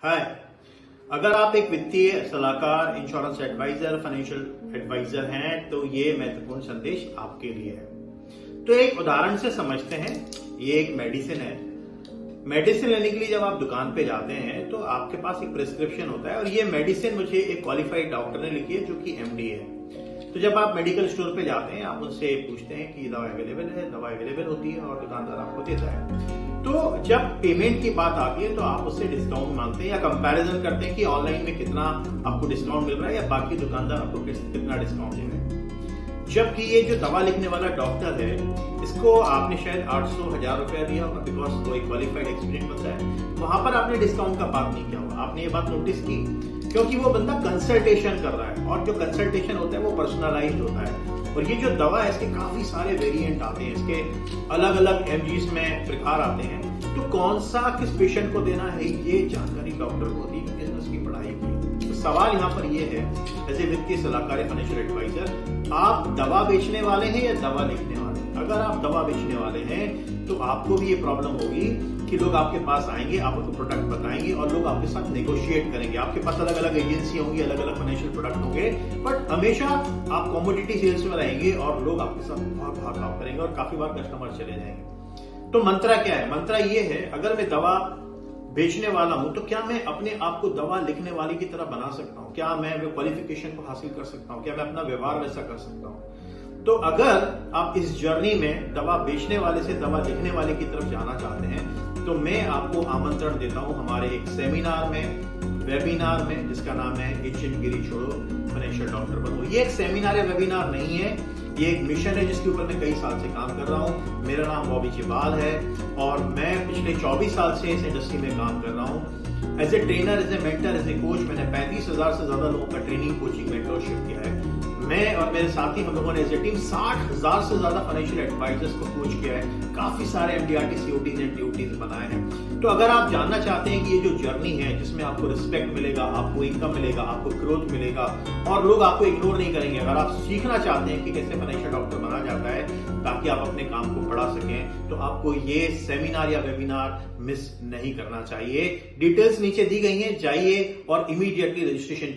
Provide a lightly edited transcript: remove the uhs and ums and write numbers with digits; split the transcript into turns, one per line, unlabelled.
हाय। अगर आप एक वित्तीय सलाहकार, इंश्योरेंस एडवाइजर, फाइनेंशियल एडवाइजर हैं तो ये महत्वपूर्ण संदेश आपके लिए है। तो एक उदाहरण से समझते हैं। ये एक मेडिसिन है। मेडिसिन लेने के लिए जब आप दुकान पे जाते हैं तो आपके पास एक प्रिस्क्रिप्शन होता है और ये मेडिसिन मुझे एक क्वालिफाइड डॉक्टर ने लिखी है जो कि एमडी है। तो जब आप मेडिकल स्टोर पे जाते हैं आप उनसे पूछते हैं कि दवा अवेलेबल है, दवा अवेलेबल होती है और दुकानदार आपको देता है। तो जब पेमेंट की बात आती है तो आप उससे डिस्काउंट मांगते हैं या कंपैरिजन करते हैं कि ऑनलाइन में कितना आपको डिस्काउंट मिल रहा है या बाकी दुकानदार आपको कितना डिस्काउंट दे रहे हैं। जबकि ये जो दवा लिखने वाला डॉक्टर है इसको आपने शायद 800-1000 रुपया दिया होगा, बिकॉज वो एक क्वालिफाइड एक्सपीरियंस बंदा है। वहां पर आपने डिस्काउंट का बात नहीं किया होगा। आपने ये बात नोटिस की क्योंकि वो बंदा कंसल्टेशन कर रहा है और जो कंसल्टेशन होता है वो पर्सनलाइज्ड होता है। और ये जो दवा है इसके काफी सारे वेरिएंट आते हैं, इसके अलग अलग एमजीज में प्रकार आते हैं। तो कौन सा किस पेशेंट को देना है ये जानकारी डॉक्टर को होती है, बिजनेस की पढ़ाई की। तो सवाल यहाँ पर ये है, एज ए वित्तीय सलाहकार, फाइनेंशियल एडवाइजर, आप दवा बेचने वाले हैं या दवा लिखने वाले हैं? अगर आप दवा बेचने वाले हैं तो आपको भी ये प्रॉब्लम होगी कि लोग आपके पास आएंगे, आपको प्रोडक्ट बताएंगे और लोग आपके साथ नेगोशिएट करेंगे। आपके पास अलग अलग एजेंसी होंगी, अलग अलग फाइनेंशियल प्रोडक्ट होंगे, बट हमेशा आप कमोडिटी सेल्स में रहेंगे और लोग आपके साथ बहुत भाव करेंगे और काफी बार कस्टमर चले जाएंगे। तो मंत्रा क्या है? मंत्रा ये है, अगर मैं दवा बेचने वाला हूं तो क्या मैं अपने आप को दवा लिखने वाले की तरह बना सकता हूं? क्या मैं क्वालिफिकेशन को हासिल कर सकता हूं? क्या मैं अपना व्यवहार वैसा कर सकता हूं? तो अगर आप इस जर्नी में दवा बेचने वाले से दवा लिखने वाले की तरफ जाना चाहते हैं तो मैं आपको आमंत्रण देता हूं हमारे एक सेमिनार में, वेबिनार में, जिसका नाम है एजेंटगिरी छोड़ो, फाइनेंशियल डॉक्टर बनो। ये एक सेमिनार या वेबिनार नहीं है, ये एक मिशन है जिसके ऊपर मैं कई साल से काम कर रहा हूं। मेरा नाम बॉबी चिबाल है और मैं पिछले 24 साल से इस इंडस्ट्री में काम कर रहा हूं। As a trainer, as a mentor, as a coach मैंने 35,000 से ज्यादा लोगों का ट्रेनिंग, कोचिंग, मेंटरशिप किया है। मैं और मेरे साथी हम लोगों ने एज ए टीम 60,000 से ज्यादा फाइनेंशियल एडवाइजर्स को कोच किया है। काफी सारे एमडीआरटी, सीओटीज एंड टीओटीज बनाए हैं। तो अगर आप जानना चाहते हैं कि ये जो जर्नी है जिसमें आपको रिस्पेक्ट मिलेगा, आपको इनकम मिलेगा, आपको ग्रोथ मिलेगा और लोग आपको इग्नोर नहीं करेंगे, अगर आप सीखना चाहते हैं कि कैसे फाइनेंशियल डॉक्टर बना जाता है ताकि आप अपने काम को बढ़ा सकें, तो आपको ये सेमिनार या वेबिनार मिस नहीं करना चाहिए। डिटेल्स नीचे दी गई हैं, जाइए और इमीडिएटली रजिस्ट्रेशन